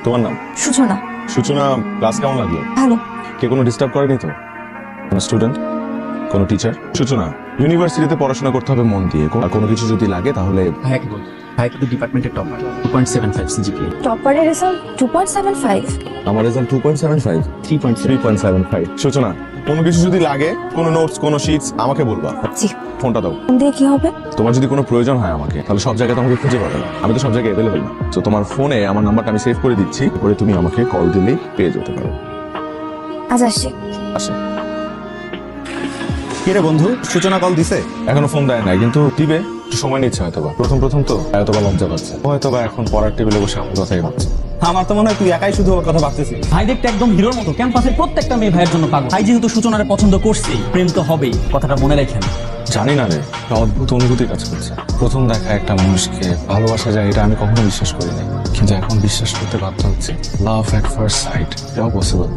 তোমার নাম? সূচনা। সূচনা, ক্লাস কেমন লাগলো? ভালো। কে কোনো ডিস্টার্ব করেনি তো? কোনো স্টুডেন্ট, কোনো টিচার? সূচনা, ইউনিভার্সিটিতে পড়াশোনা করতে হবে মন দিয়ে, আর কোনো কিছু যদি লাগে তাহলে ভাইয়া কি বল? ভাইয়া কিন্তু ডিপার্টমেন্টের টপার, 2.75 সিজিপিএ। টপারের রেজাল্ট 2.75। আমার রেজাল্ট 2.75, 3.75। সূচনা, কোনো কিছু যদি লাগে, কোনো নোটস, কোনো শিটস, আমাকে বলবা। জি। ফোনটা দাও। ফোন দিয়ে কি হবে? তোমার যদি কোনো প্রয়োজন হয় আমাকে, তাহলে সব জায়গায় তোমাকে খুঁজে পাবে না, আমি তো সব জায়গায় অ্যাভেলেবল না। তো তোমার ফোনে আমার নাম্বারটা আমি সেভ করে দিচ্ছি, করে তুমি আমাকে কল দিলেই পেয়ে যেতে পারো। আজ আসছি। আসে। কি রে বন্ধু, সূচনা কল দিছে? এখনো ফোন দেয় নাই, কিন্তু দিবে, একটু সময় নিচ্ছে হয়তোবা। প্রথম তো হয়তোবা লজ্জা পাচ্ছে, হয়তোবা এখন পড়ার টেবিলে বসে আমার কথাই ভাবছে। আমার তো মনে হয় তুই একাই শুধু ওর কথা ভাবতেছিস। ভাই দেখতে একদম হিরোর মতো, ক্যাম্পাসের প্রত্যেকটা মেয়ে ভাইয়ের জন্য পাগল। ভাই যেহেতু সূচনারে পছন্দ করছেই, প্রেম তো হবেই, কথাটা মনে রাখেন। জানি না রে, একটা অদ্ভুত অনুভূতি কাজ করছে। প্রথম দেখা একটা মানুষকে ভালোবাসা যায়, এটা আমি কখনো বিশ্বাস করিনি, কিন্তু এখন বিশ্বাস করতে বাধ্য হচ্ছে। লাভ এট ফার্স্ট সাইট, এটাও পসিবল।